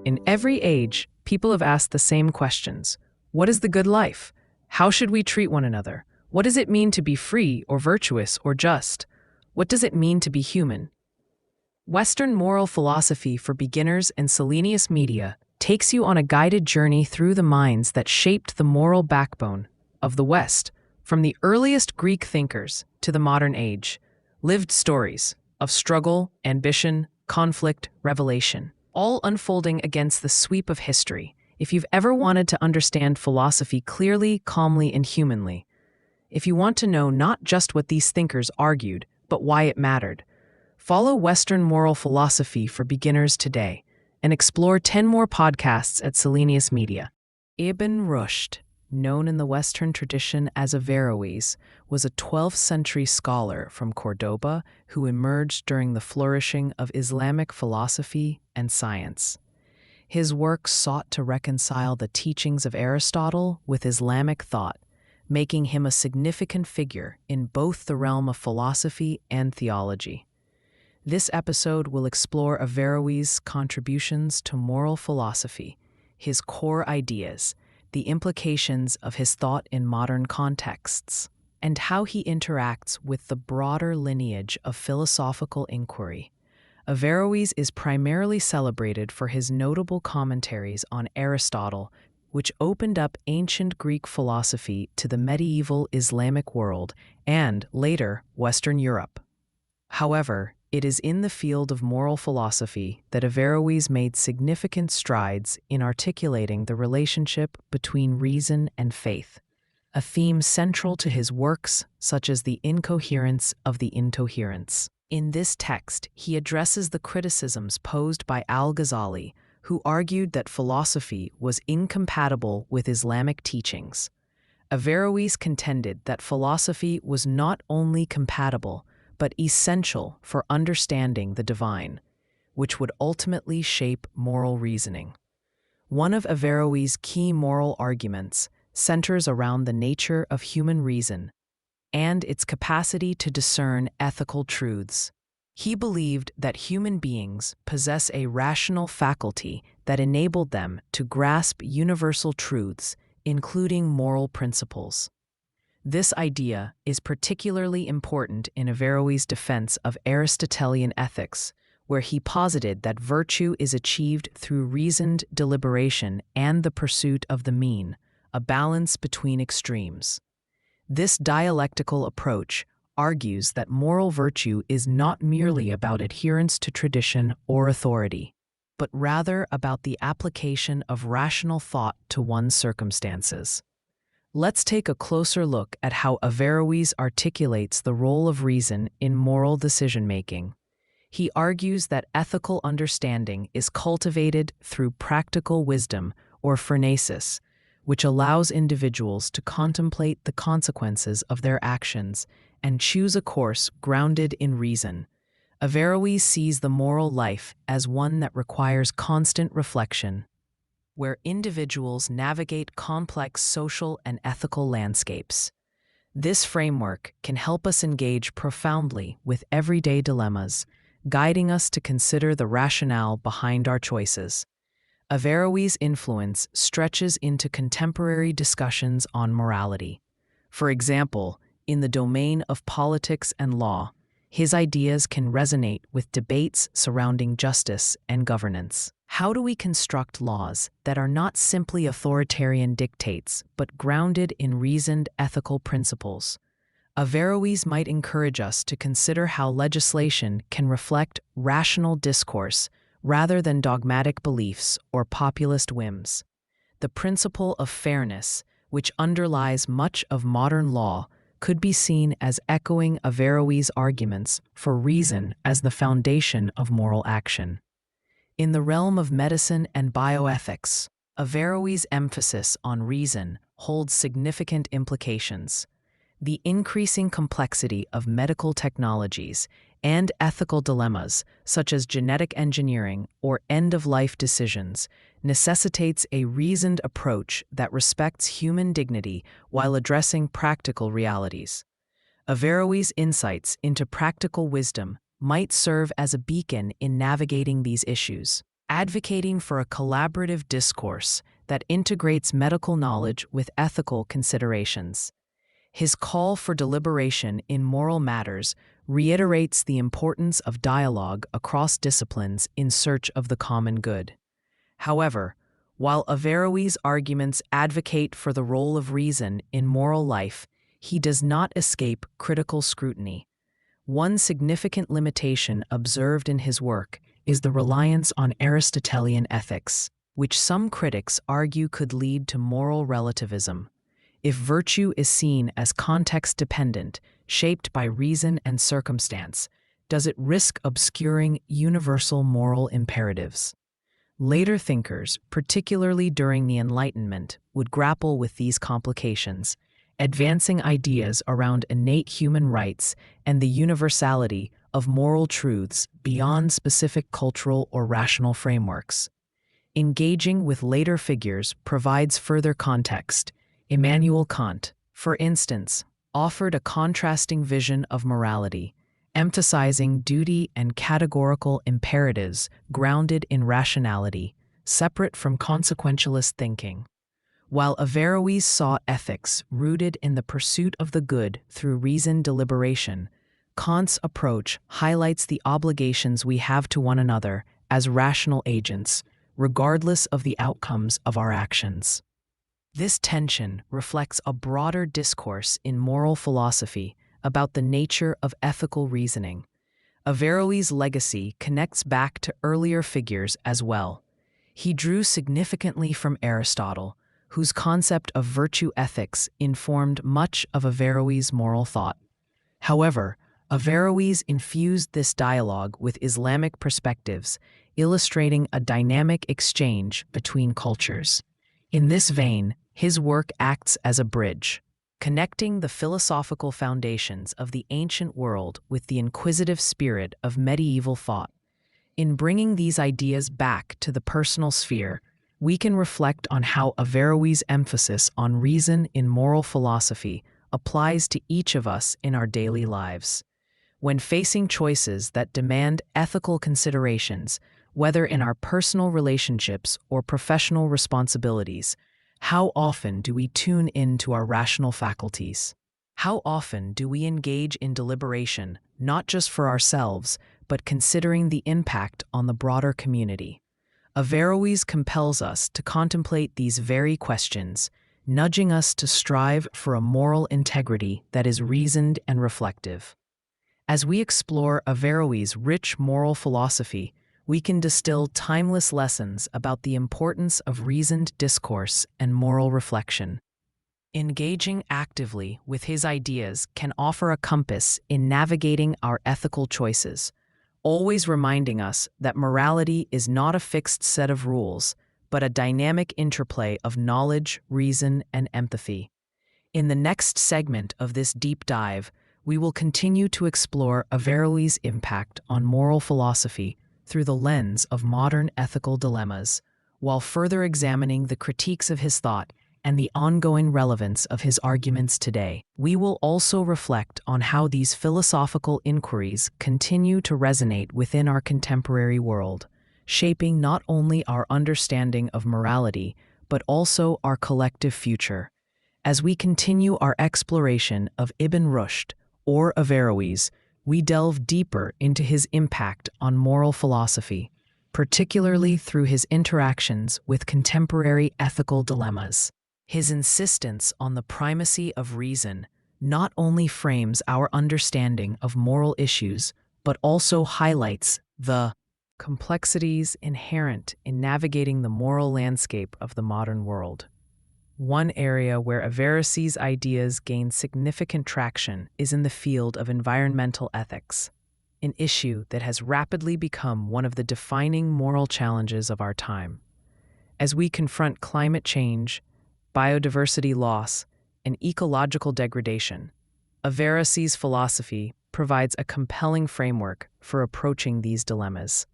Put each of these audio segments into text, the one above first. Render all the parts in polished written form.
In every age, people have asked the same questions. What is the good life? How should we treat one another? What does it mean to be free or virtuous or just? What does it mean to be human? Western Moral Philosophy for Beginners and Selenius Media takes you on a guided journey through the minds that shaped the moral backbone of the West, from the earliest Greek thinkers to the modern age. Lived stories of struggle, ambition, conflict, revelation, all unfolding against the sweep of history. If you've ever wanted to understand philosophy clearly, calmly, and humanly, if you want to know not just what these thinkers argued, but why it mattered, follow Western Moral Philosophy for Beginners today and explore 10 more podcasts at Selenius Media. Ibn Rushd, known in the Western tradition as Averroes, was a 12th century scholar from Córdoba who emerged during the flourishing of Islamic philosophy and science. His work sought to reconcile the teachings of Aristotle with Islamic thought, making him a significant figure in both the realm of philosophy and theology. This episode will explore Averroes' contributions to moral philosophy, his core ideas, the implications of his thought in modern contexts, and how he interacts with the broader lineage of philosophical inquiry. Averroes is primarily celebrated for his notable commentaries on Aristotle, which opened up ancient Greek philosophy to the medieval Islamic world and, later, Western Europe. However, it is in the field of moral philosophy that Averroes made significant strides in articulating the relationship between reason and faith, a theme central to his works such as the Incoherence of the Incoherence. In this text, he addresses the criticisms posed by Al-Ghazali, who argued that philosophy was incompatible with Islamic teachings. Averroes contended that philosophy was not only compatible, but essential for understanding the divine, which would ultimately shape moral reasoning. One of Averroes' key moral arguments centers around the nature of human reason and its capacity to discern ethical truths. He believed that human beings possess a rational faculty that enabled them to grasp universal truths, including moral principles. This idea is particularly important in Averroes' defense of Aristotelian ethics, where he posited that virtue is achieved through reasoned deliberation and the pursuit of the mean, a balance between extremes. This dialectical approach argues that moral virtue is not merely about adherence to tradition or authority, but rather about the application of rational thought to one's circumstances. Let's take a closer look at how Averroes articulates the role of reason in moral decision-making. He argues that ethical understanding is cultivated through practical wisdom or phronesis, which allows individuals to contemplate the consequences of their actions and choose a course grounded in reason. Averroes sees the moral life as one that requires constant reflection, where individuals navigate complex social and ethical landscapes. This framework can help us engage profoundly with everyday dilemmas, guiding us to consider the rationale behind our choices. Averroes' influence stretches into contemporary discussions on morality. For example, in the domain of politics and law, his ideas can resonate with debates surrounding justice and governance. How do we construct laws that are not simply authoritarian dictates, but grounded in reasoned ethical principles? Averroes might encourage us to consider how legislation can reflect rational discourse rather than dogmatic beliefs or populist whims. The principle of fairness, which underlies much of modern law, could be seen as echoing Averroes' arguments for reason as the foundation of moral action. In the realm of medicine and bioethics, Averroes' emphasis on reason holds significant implications. The increasing complexity of medical technologies and ethical dilemmas, such as genetic engineering or end-of-life decisions, necessitates a reasoned approach that respects human dignity while addressing practical realities. Averroes' insights into practical wisdom might serve as a beacon in navigating these issues, advocating for a collaborative discourse that integrates medical knowledge with ethical considerations. His call for deliberation in moral matters reiterates the importance of dialogue across disciplines in search of the common good. However, while Averroes' arguments advocate for the role of reason in moral life, he does not escape critical scrutiny. One significant limitation observed in his work is the reliance on Aristotelian ethics, which some critics argue could lead to moral relativism. If virtue is seen as context-dependent, shaped by reason and circumstance, does it risk obscuring universal moral imperatives? Later thinkers, particularly during the Enlightenment, would grapple with these complications, advancing ideas around innate human rights and the universality of moral truths beyond specific cultural or rational frameworks. Engaging with later figures provides further context. Immanuel Kant, for instance, offered a contrasting vision of morality, emphasizing duty and categorical imperatives grounded in rationality, separate from consequentialist thinking. While Averroes saw ethics rooted in the pursuit of the good through reasoned deliberation, Kant's approach highlights the obligations we have to one another as rational agents, regardless of the outcomes of our actions. This tension reflects a broader discourse in moral philosophy about the nature of ethical reasoning. Averroes' legacy connects back to earlier figures as well. He drew significantly from Aristotle, whose concept of virtue ethics informed much of Averroes' moral thought. However, Averroes infused this dialogue with Islamic perspectives, illustrating a dynamic exchange between cultures. In this vein, his work acts as a bridge, connecting the philosophical foundations of the ancient world with the inquisitive spirit of medieval thought. In bringing these ideas back to the personal sphere, we can reflect on how Averroes' emphasis on reason in moral philosophy applies to each of us in our daily lives. When facing choices that demand ethical considerations, whether in our personal relationships or professional responsibilities, how often do we tune into our rational faculties? How often do we engage in deliberation, not just for ourselves, but considering the impact on the broader community? Averroes compels us to contemplate these very questions, nudging us to strive for a moral integrity that is reasoned and reflective. As we explore Averroes' rich moral philosophy, we can distill timeless lessons about the importance of reasoned discourse and moral reflection. Engaging actively with his ideas can offer a compass in navigating our ethical choices, always reminding us that morality is not a fixed set of rules, but a dynamic interplay of knowledge, reason, and empathy. In the next segment of this deep dive, we will continue to explore Averroes' impact on moral philosophy through the lens of modern ethical dilemmas, while further examining the critiques of his thought and the ongoing relevance of his arguments today. We will also reflect on how these philosophical inquiries continue to resonate within our contemporary world, shaping not only our understanding of morality, but also our collective future. As we continue our exploration of Ibn Rushd, or Averroes, we delve deeper into his impact on moral philosophy, particularly through his interactions with contemporary ethical dilemmas. His insistence on the primacy of reason not only frames our understanding of moral issues, but also highlights the complexities inherent in navigating the moral landscape of the modern world. One area where Averroes' ideas gain significant traction is in the field of environmental ethics, an issue that has rapidly become one of the defining moral challenges of our time. As we confront climate change, biodiversity loss, and ecological degradation, Averroes' philosophy provides a compelling framework for approaching these dilemmas.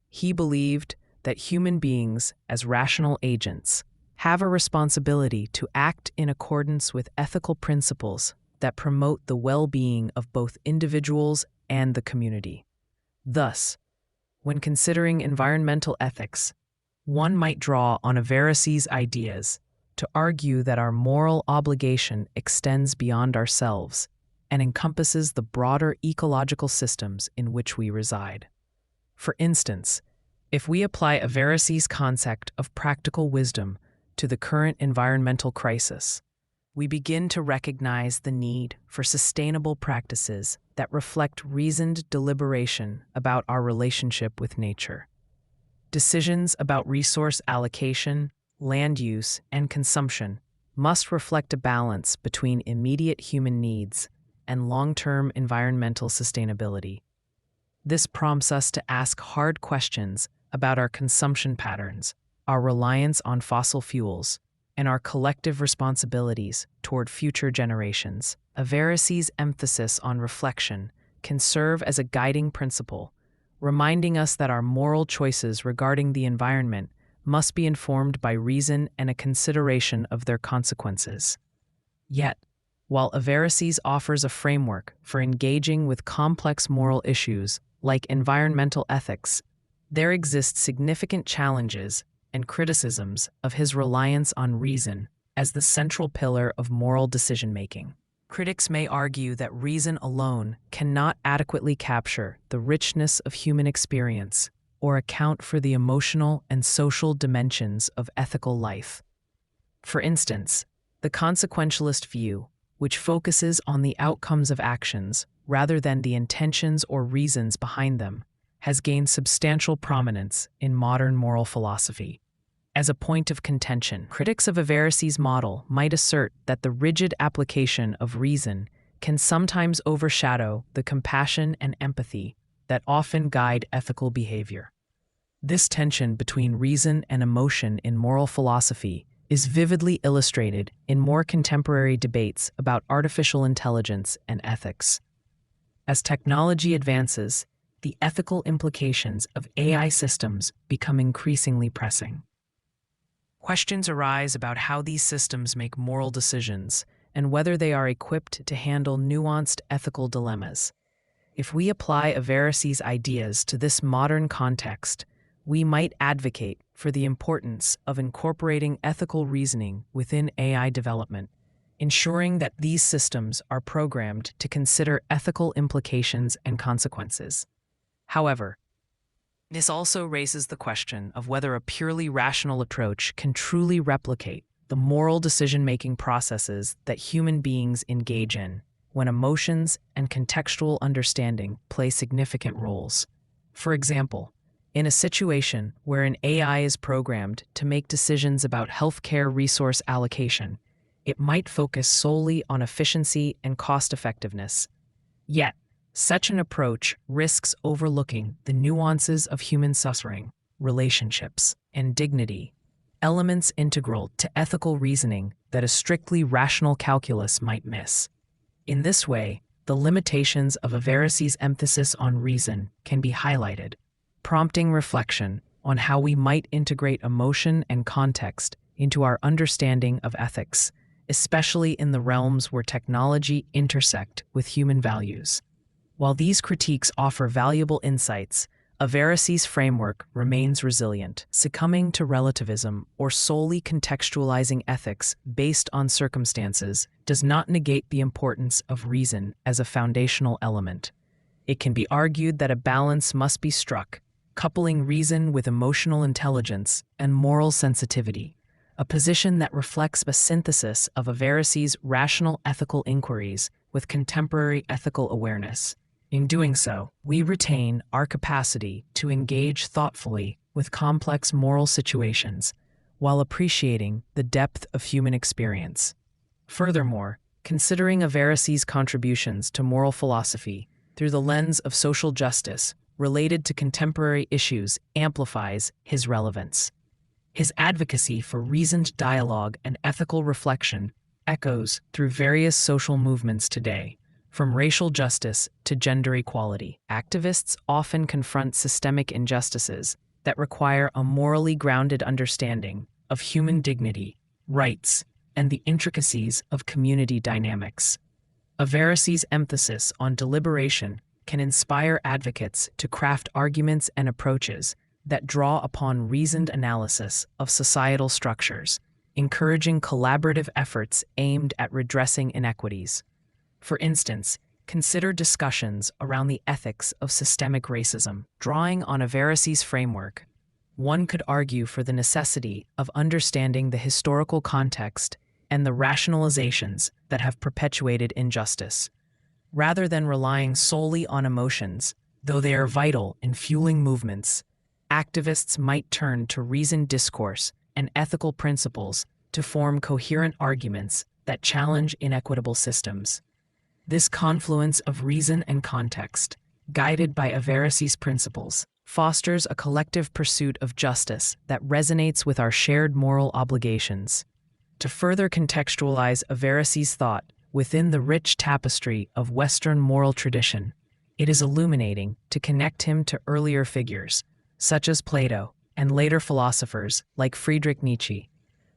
He believed that human beings, as rational agents, have a responsibility to act in accordance with ethical principles that promote the well-being of both individuals and the community. Thus, when considering environmental ethics, one might draw on Averroes' ideas to argue that our moral obligation extends beyond ourselves and encompasses the broader ecological systems in which we reside. For instance, if we apply Averroes' concept of practical wisdom to the current environmental crisis, we begin to recognize the need for sustainable practices that reflect reasoned deliberation about our relationship with nature. Decisions about resource allocation, land use, and consumption must reflect a balance between immediate human needs and long-term environmental sustainability. This prompts us to ask hard questions about our consumption patterns, our reliance on fossil fuels, and our collective responsibilities toward future generations. Averroes' emphasis on reflection can serve as a guiding principle, reminding us that our moral choices regarding the environment must be informed by reason and a consideration of their consequences. Yet, while Averroes offers a framework for engaging with complex moral issues like environmental ethics, there exist significant challenges and criticisms of his reliance on reason as the central pillar of moral decision-making. Critics may argue that reason alone cannot adequately capture the richness of human experience or account for the emotional and social dimensions of ethical life. For instance, the consequentialist view, which focuses on the outcomes of actions rather than the intentions or reasons behind them, has gained substantial prominence in modern moral philosophy. As a point of contention, critics of Averroes' model might assert that the rigid application of reason can sometimes overshadow the compassion and empathy that often guide ethical behavior. This tension between reason and emotion in moral philosophy is vividly illustrated in more contemporary debates about artificial intelligence and ethics. As technology advances, the ethical implications of AI systems become increasingly pressing. Questions arise about how these systems make moral decisions and whether they are equipped to handle nuanced ethical dilemmas. If we apply Averroes' ideas to this modern context, we might advocate for the importance of incorporating ethical reasoning within AI development, ensuring that these systems are programmed to consider ethical implications and consequences. However, this also raises the question of whether a purely rational approach can truly replicate the moral decision-making processes that human beings engage in when emotions and contextual understanding play significant roles. For example, in a situation where an AI is programmed to make decisions about healthcare resource allocation, it might focus solely on efficiency and cost-effectiveness. Yet, such an approach risks overlooking the nuances of human suffering, relationships, and dignity, elements integral to ethical reasoning that a strictly rational calculus might miss. In this way, the limitations of Averroes' emphasis on reason can be highlighted, prompting reflection on how we might integrate emotion and context into our understanding of ethics, especially in the realms where technology intersect with human values. While these critiques offer valuable insights, Averroes' framework remains resilient, succumbing to relativism or solely contextualizing ethics based on circumstances does not negate the importance of reason as a foundational element. It can be argued that a balance must be struck coupling reason with emotional intelligence and moral sensitivity, a position that reflects a synthesis of Averroes' rational ethical inquiries with contemporary ethical awareness. In doing so, we retain our capacity to engage thoughtfully with complex moral situations while appreciating the depth of human experience. Furthermore, considering Averroes' contributions to moral philosophy through the lens of social justice related to contemporary issues amplifies his relevance. His advocacy for reasoned dialogue and ethical reflection echoes through various social movements today, from racial justice to gender equality. Activists often confront systemic injustices that require a morally grounded understanding of human dignity, rights, and the intricacies of community dynamics. Averroes' emphasis on deliberation can inspire advocates to craft arguments and approaches that draw upon reasoned analysis of societal structures, encouraging collaborative efforts aimed at redressing inequities. For instance, consider discussions around the ethics of systemic racism. Drawing on Averroes' framework, one could argue for the necessity of understanding the historical context and the rationalizations that have perpetuated injustice. Rather than relying solely on emotions, though they are vital in fueling movements, activists might turn to reasoned discourse and ethical principles to form coherent arguments that challenge inequitable systems. This confluence of reason and context, guided by Averroes' principles, fosters a collective pursuit of justice that resonates with our shared moral obligations. To further contextualize Averroes' thought within the rich tapestry of Western moral tradition, it is illuminating to connect him to earlier figures, such as Plato, and later philosophers like Friedrich Nietzsche.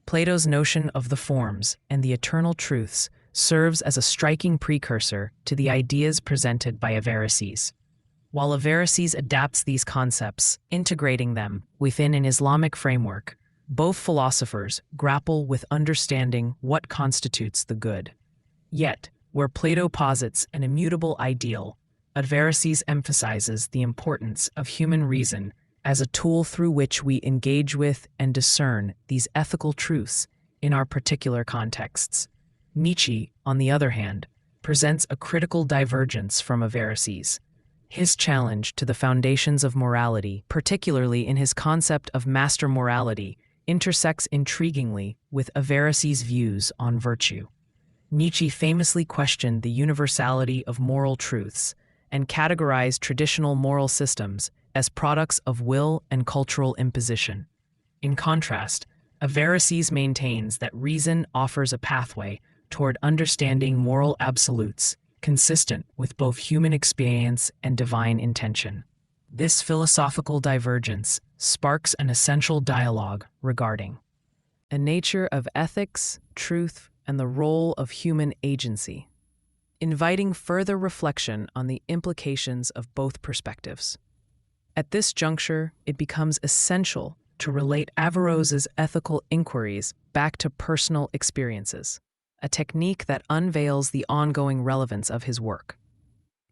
Plato's notion of the forms and the eternal truths serves as a striking precursor to the ideas presented by Averroes. While Averroes adapts these concepts, integrating them within an Islamic framework, both philosophers grapple with understanding what constitutes the good. Yet, where Plato posits an immutable ideal, Averroes emphasizes the importance of human reason as a tool through which we engage with and discern these ethical truths in our particular contexts. Nietzsche, on the other hand, presents a critical divergence from Averroes. His challenge to the foundations of morality, particularly in his concept of master morality, intersects intriguingly with Averroes' views on virtue. Nietzsche famously questioned the universality of moral truths and categorized traditional moral systems as products of will and cultural imposition. In contrast, Averroes maintains that reason offers a pathway toward understanding moral absolutes, consistent with both human experience and divine intention. This philosophical divergence sparks an essential dialogue regarding the nature of ethics, truth, and the role of human agency, inviting further reflection on the implications of both perspectives. At this juncture, it becomes essential to relate Averroes' ethical inquiries back to personal experiences, a technique that unveils the ongoing relevance of his work.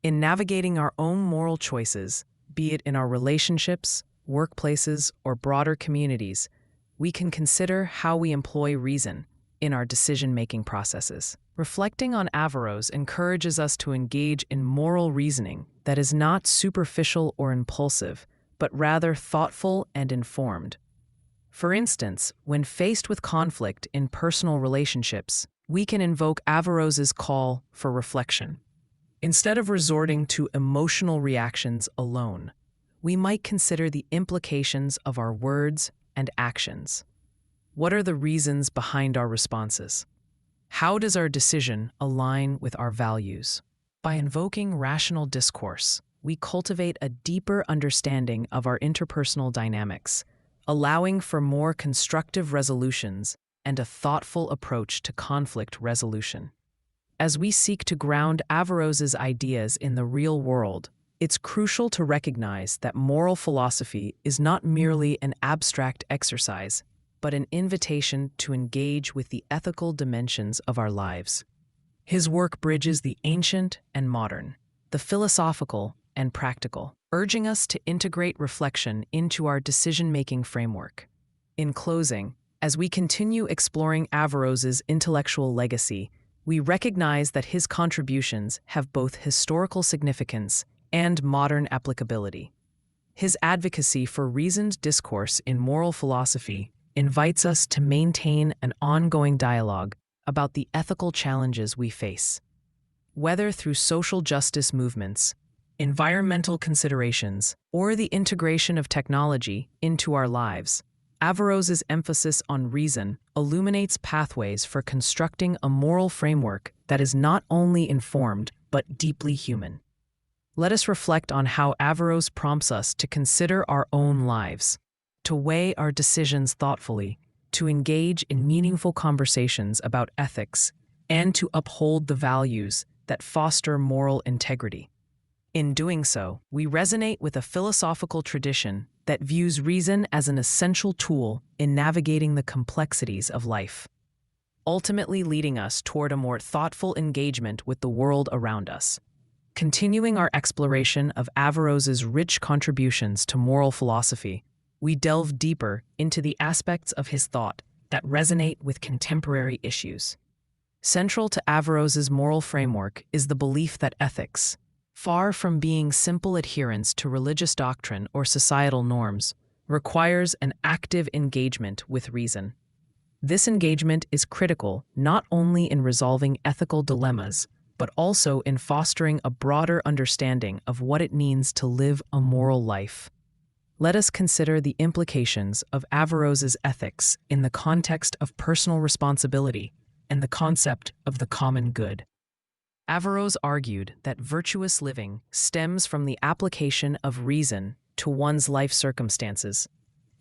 In navigating our own moral choices, be it in our relationships, workplaces, or broader communities, we can consider how we employ reason in our decision-making processes. Reflecting on Averroes encourages us to engage in moral reasoning that is not superficial or impulsive, but rather thoughtful and informed. For instance, when faced with conflict in personal relationships, we can invoke Averroes' call for reflection. Instead of resorting to emotional reactions alone, we might consider the implications of our words and actions. What are the reasons behind our responses? How does our decision align with our values? By invoking rational discourse, we cultivate a deeper understanding of our interpersonal dynamics, allowing for more constructive resolutions and a thoughtful approach to conflict resolution. As we seek to ground Averroes' ideas in the real world, it's crucial to recognize that moral philosophy is not merely an abstract exercise, but an invitation to engage with the ethical dimensions of our lives. His work bridges the ancient and modern, the philosophical and practical, urging us to integrate reflection into our decision-making framework. In closing, as we continue exploring Averroes' intellectual legacy, we recognize that his contributions have both historical significance and modern applicability. His advocacy for reasoned discourse in moral philosophy invites us to maintain an ongoing dialogue about the ethical challenges we face. Whether through social justice movements, environmental considerations, or the integration of technology into our lives, Averroes' emphasis on reason illuminates pathways for constructing a moral framework that is not only informed but deeply human. Let us reflect on how Averroes prompts us to consider our own lives, to weigh our decisions thoughtfully, to engage in meaningful conversations about ethics, and to uphold the values that foster moral integrity. In doing so, we resonate with a philosophical tradition that views reason as an essential tool in navigating the complexities of life, ultimately leading us toward a more thoughtful engagement with the world around us. Continuing our exploration of Averroes' rich contributions to moral philosophy, we delve deeper into the aspects of his thought that resonate with contemporary issues. Central to Averroes' moral framework is the belief that ethics, far from being simple adherence to religious doctrine or societal norms, requires an active engagement with reason. This engagement is critical not only in resolving ethical dilemmas, but also in fostering a broader understanding of what it means to live a moral life. Let us consider the implications of Averroes' ethics in the context of personal responsibility and the concept of the common good. Averroes argued that virtuous living stems from the application of reason to one's life circumstances,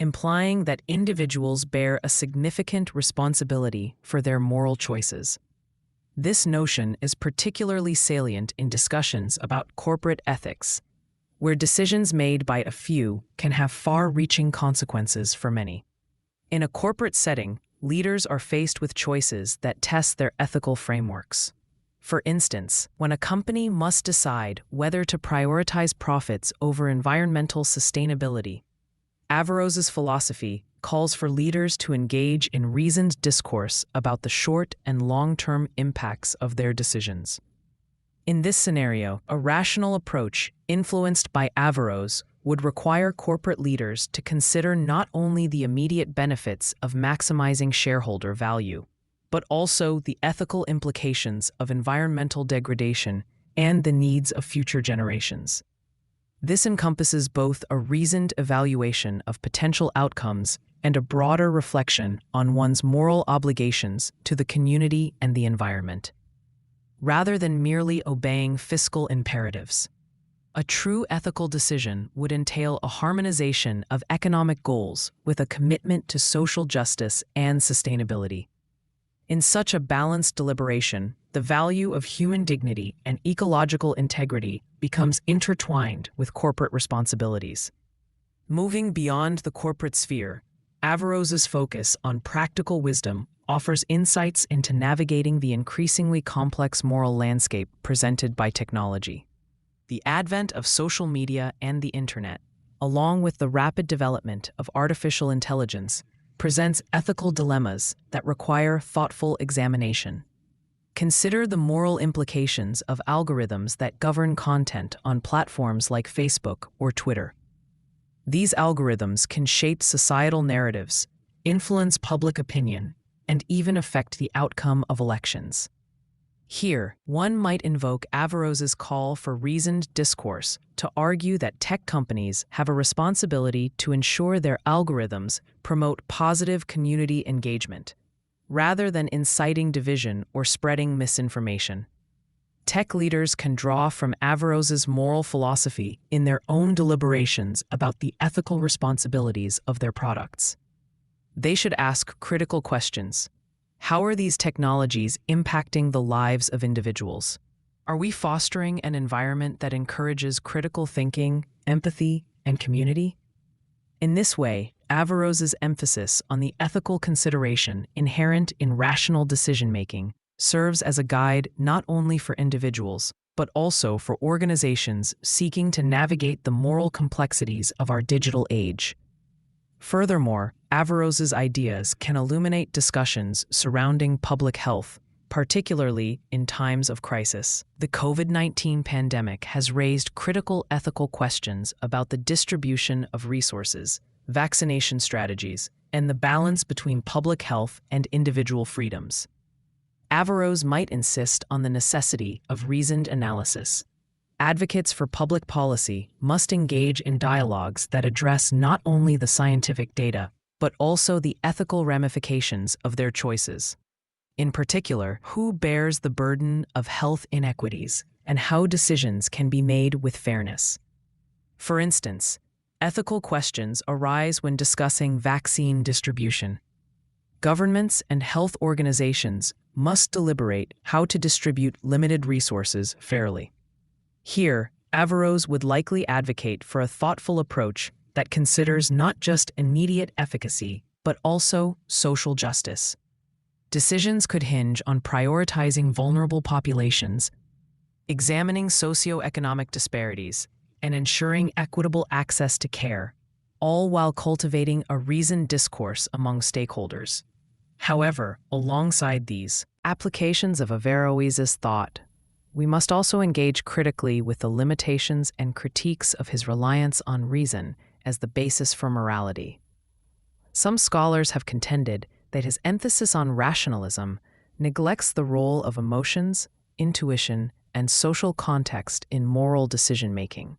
implying that individuals bear a significant responsibility for their moral choices. This notion is particularly salient in discussions about corporate ethics, where decisions made by a few can have far-reaching consequences for many. In a corporate setting, leaders are faced with choices that test their ethical frameworks. For instance, when a company must decide whether to prioritize profits over environmental sustainability, Averroes' philosophy calls for leaders to engage in reasoned discourse about the short and long-term impacts of their decisions. In this scenario, a rational approach influenced by Averroes would require corporate leaders to consider not only the immediate benefits of maximizing shareholder value, but also the ethical implications of environmental degradation and the needs of future generations. This encompasses both a reasoned evaluation of potential outcomes and a broader reflection on one's moral obligations to the community and the environment, rather than merely obeying fiscal imperatives. A true ethical decision would entail a harmonization of economic goals with a commitment to social justice and sustainability. In such a balanced deliberation, the value of human dignity and ecological integrity becomes intertwined with corporate responsibilities. Moving beyond the corporate sphere, Averroes' focus on practical wisdom offers insights into navigating the increasingly complex moral landscape presented by technology. The advent of social media and the internet, along with the rapid development of artificial intelligence, presents ethical dilemmas that require thoughtful examination. Consider the moral implications of algorithms that govern content on platforms like Facebook or Twitter. These algorithms can shape societal narratives, influence public opinion, and even affect the outcome of elections. Here, one might invoke Averroes' call for reasoned discourse to argue that tech companies have a responsibility to ensure their algorithms promote positive community engagement, rather than inciting division or spreading misinformation. Tech leaders can draw from Averroes' moral philosophy in their own deliberations about the ethical responsibilities of their products. They should ask critical questions. How are these technologies impacting the lives of individuals? Are we fostering an environment that encourages critical thinking, empathy, and community? In this way, Averroes' emphasis on the ethical consideration inherent in rational decision-making serves as a guide not only for individuals, but also for organizations seeking to navigate the moral complexities of our digital age. Furthermore, Averroes' ideas can illuminate discussions surrounding public health, particularly in times of crisis. The COVID-19 pandemic has raised critical ethical questions about the distribution of resources, vaccination strategies, and the balance between public health and individual freedoms. Averroes might insist on the necessity of reasoned analysis. Advocates for public policy must engage in dialogues that address not only the scientific data, but also the ethical ramifications of their choices. In particular, who bears the burden of health inequities and how decisions can be made with fairness. For instance, ethical questions arise when discussing vaccine distribution. Governments and health organizations must deliberate how to distribute limited resources fairly. Here, Averroes would likely advocate for a thoughtful approach that considers not just immediate efficacy, but also social justice. Decisions could hinge on prioritizing vulnerable populations, examining socioeconomic disparities, and ensuring equitable access to care, all while cultivating a reasoned discourse among stakeholders. However, alongside these applications of Averroes' thought, we must also engage critically with the limitations and critiques of his reliance on reason as the basis for morality. Some scholars have contended that his emphasis on rationalism neglects the role of emotions, intuition, and social context in moral decision-making.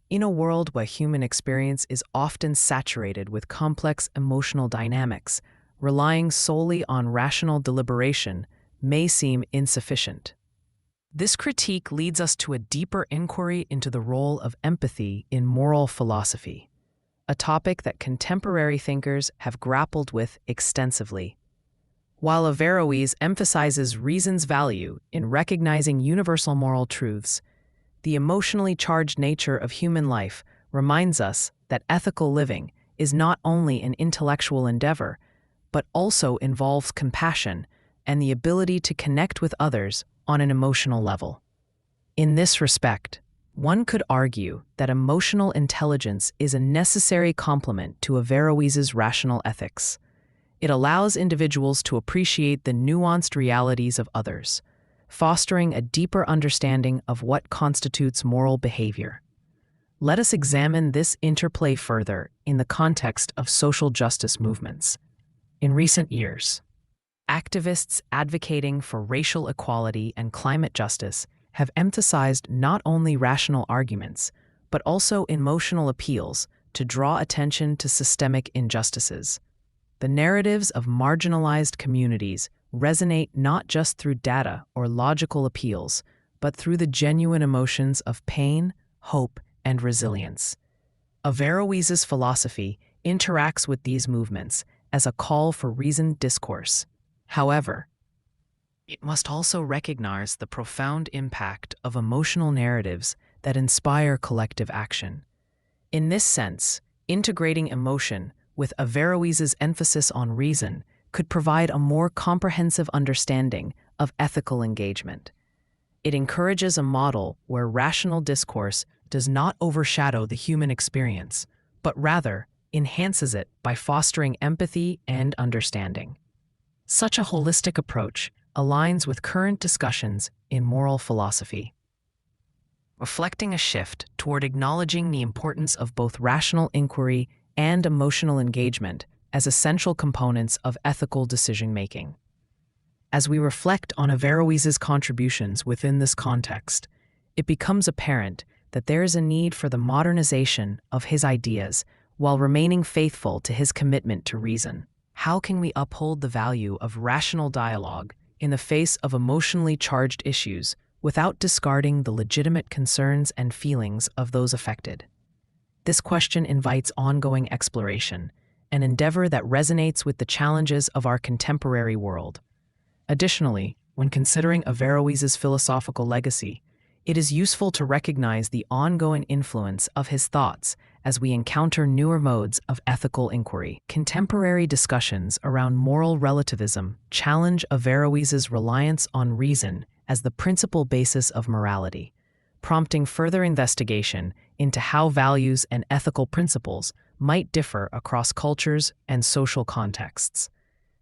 In a world where human experience is often saturated with complex emotional dynamics, relying solely on rational deliberation may seem insufficient. This critique leads us to a deeper inquiry into the role of empathy in moral philosophy, a topic that contemporary thinkers have grappled with extensively. While Averroes emphasizes reason's value in recognizing universal moral truths, the emotionally charged nature of human life reminds us that ethical living is not only an intellectual endeavor, but also involves compassion and the ability to connect with others on an emotional level. In this respect, one could argue that emotional intelligence is a necessary complement to Averroes' rational ethics. It allows individuals to appreciate the nuanced realities of others, fostering a deeper understanding of what constitutes moral behavior. Let us examine this interplay further in the context of social justice movements. In recent years, activists advocating for racial equality and climate justice have emphasized not only rational arguments, but also emotional appeals to draw attention to systemic injustices. The narratives of marginalized communities resonate not just through data or logical appeals, but through the genuine emotions of pain, hope, and resilience. Averroes' philosophy interacts with these movements as a call for reasoned discourse. However, it must also recognize the profound impact of emotional narratives that inspire collective action. In this sense, integrating emotion with Averroes' emphasis on reason could provide a more comprehensive understanding of ethical engagement. It encourages a model where rational discourse does not overshadow the human experience, but rather enhances it by fostering empathy and understanding. Such a holistic approach aligns with current discussions in moral philosophy, reflecting a shift toward acknowledging the importance of both rational inquiry and emotional engagement as essential components of ethical decision-making. As we reflect on Averroes' contributions within this context, it becomes apparent that there is a need for the modernization of his ideas while remaining faithful to his commitment to reason. How can we uphold the value of rational dialogue in the face of emotionally charged issues without discarding the legitimate concerns and feelings of those affected? This question invites ongoing exploration, an endeavor that resonates with the challenges of our contemporary world. Additionally, when considering Averroes' philosophical legacy, it is useful to recognize the ongoing influence of his thoughts as we encounter newer modes of ethical inquiry. Contemporary discussions around moral relativism challenge Averroes' reliance on reason as the principal basis of morality, prompting further investigation into how values and ethical principles might differ across cultures and social contexts.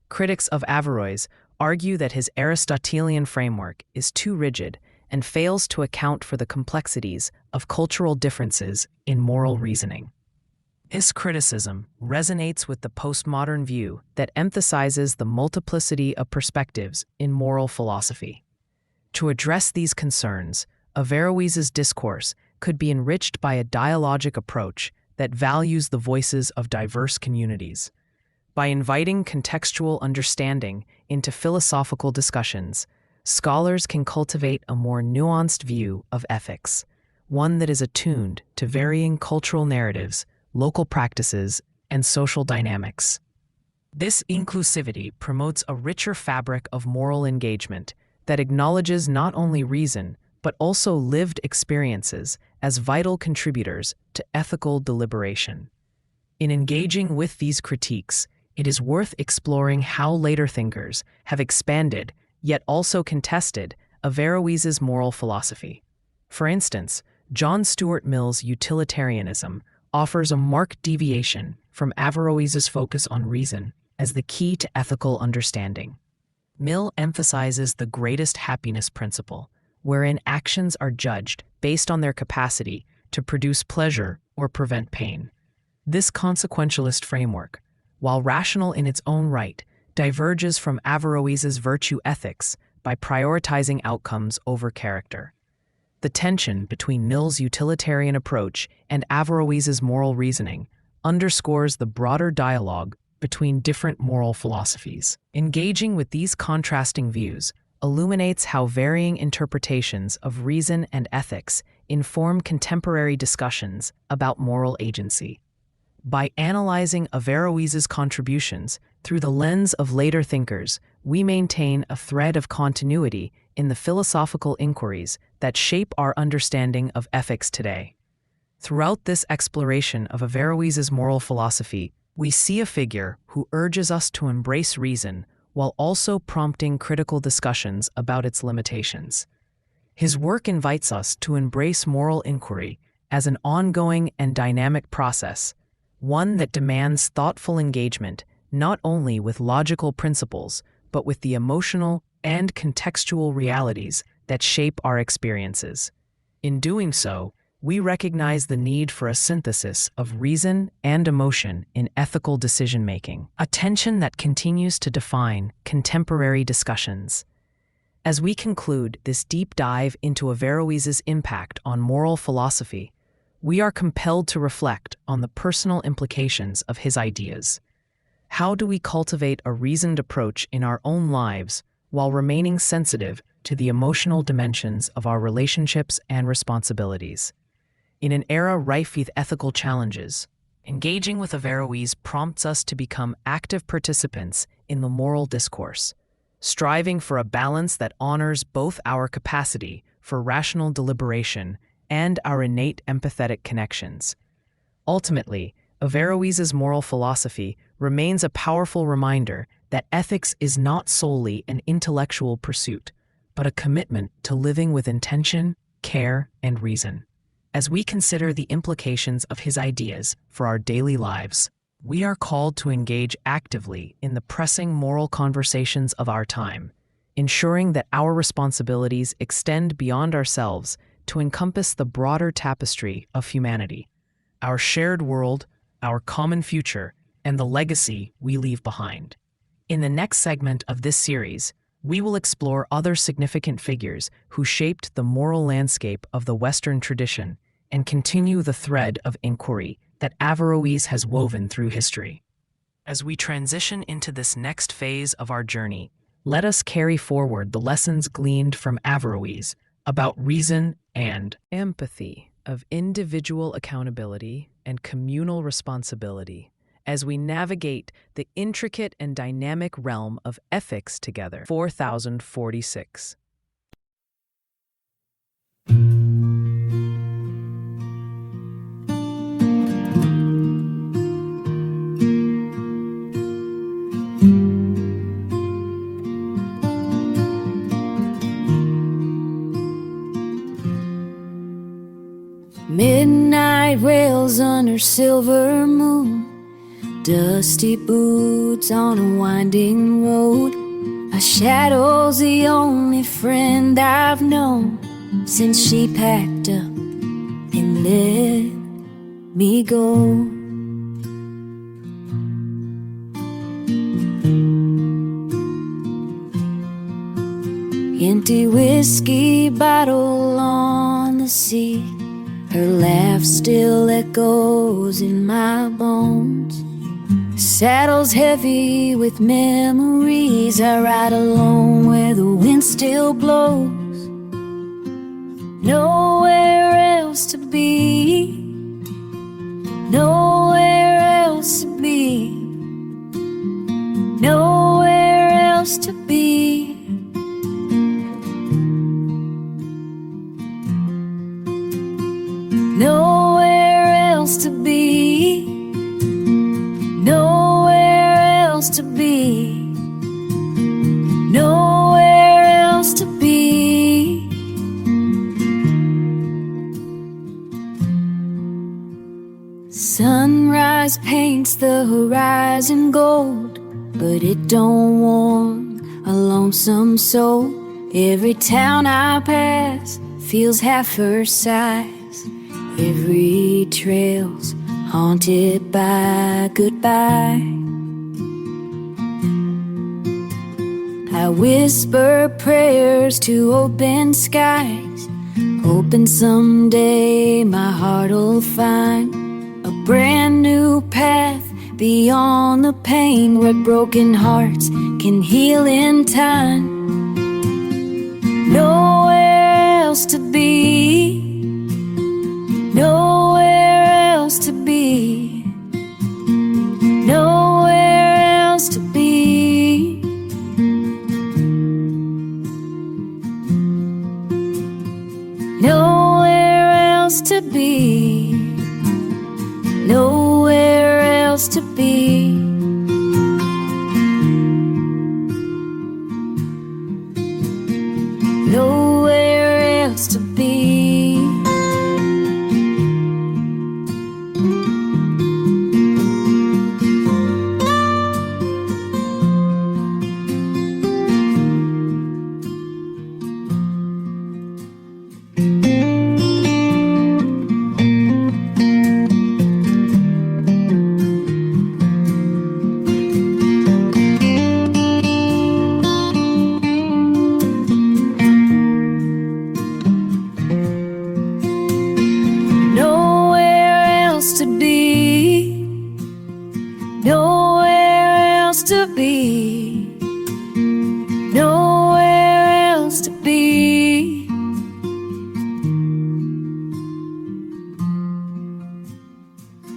Critics of Averroes argue that his Aristotelian framework is too rigid and fails to account for the complexities of cultural differences in moral reasoning. This criticism resonates with the postmodern view that emphasizes the multiplicity of perspectives in moral philosophy. To address these concerns, Averroes' discourse could be enriched by a dialogic approach that values the voices of diverse communities. By inviting contextual understanding into philosophical discussions, scholars can cultivate a more nuanced view of ethics, one that is attuned to varying cultural narratives, local practices, and social dynamics. This inclusivity promotes a richer fabric of moral engagement that acknowledges not only reason, but also lived experiences as vital contributors to ethical deliberation. In engaging with these critiques, it is worth exploring how later thinkers have expanded, yet also contested, Averroes' moral philosophy. For instance, John Stuart Mill's utilitarianism offers a marked deviation from Averroes' focus on reason as the key to ethical understanding. Mill emphasizes the greatest happiness principle, wherein actions are judged based on their capacity to produce pleasure or prevent pain. This consequentialist framework, while rational in its own right, diverges from Averroes' virtue ethics by prioritizing outcomes over character. The tension between Mill's utilitarian approach and Averroes' moral reasoning underscores the broader dialogue between different moral philosophies. Engaging with these contrasting views illuminates how varying interpretations of reason and ethics inform contemporary discussions about moral agency. By analyzing Averroes' contributions through the lens of later thinkers, we maintain a thread of continuity in the philosophical inquiries that shape our understanding of ethics today. Throughout this exploration of Averroes' moral philosophy, we see a figure who urges us to embrace reason while also prompting critical discussions about its limitations. His work invites us to embrace moral inquiry as an ongoing and dynamic process, one that demands thoughtful engagement not only with logical principles, but with the emotional and contextual realities that shape our experiences. In doing so, we recognize the need for a synthesis of reason and emotion in ethical decision-making, a tension that continues to define contemporary discussions. As we conclude this deep dive into Averroes' impact on moral philosophy, we are compelled to reflect on the personal implications of his ideas. How do we cultivate a reasoned approach in our own lives while remaining sensitive to the emotional dimensions of our relationships and responsibilities? In an era rife with ethical challenges, engaging with Averroes prompts us to become active participants in the moral discourse, striving for a balance that honors both our capacity for rational deliberation and our innate empathetic connections. Ultimately, Averroes' moral philosophy remains a powerful reminder that ethics is not solely an intellectual pursuit, but a commitment to living with intention, care, and reason. As we consider the implications of his ideas for our daily lives, we are called to engage actively in the pressing moral conversations of our time, ensuring that our responsibilities extend beyond ourselves to encompass the broader tapestry of humanity, our shared world, our common future, and the legacy we leave behind. In the next segment of this series, we will explore other significant figures who shaped the moral landscape of the Western tradition and continue the thread of inquiry that Averroes has woven through history. As we transition into this next phase of our journey, let us carry forward the lessons gleaned from Averroes about reason and empathy, of individual accountability and communal responsibility, as we navigate the intricate and dynamic realm of ethics together. 4046. silver moon, dusty boots on a winding road. A shadow's the only friend I've known since she packed up and let me go. Empty whiskey bottle on the seat, her laugh still echoes in my bones. Saddle's heavy with memories, I ride alone where the wind still blows. Nowhere else to be, nowhere else to be, nowhere else to be. Nowhere else to be, nowhere else to be, nowhere else to be. Sunrise paints the horizon gold, but it don't warm a lonesome soul. Every town I pass feels half her size. Every trail's haunted by goodbye. I whisper prayers to open skies, hoping someday my heart'll find a brand new path beyond the pain, where broken hearts can heal in time. Nowhere else to be, nowhere else to be, nowhere else to be. Nowhere else to be, nowhere else to be. Nowhere else to be.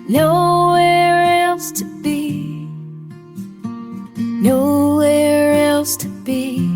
Nowhere else to be, nowhere else to be.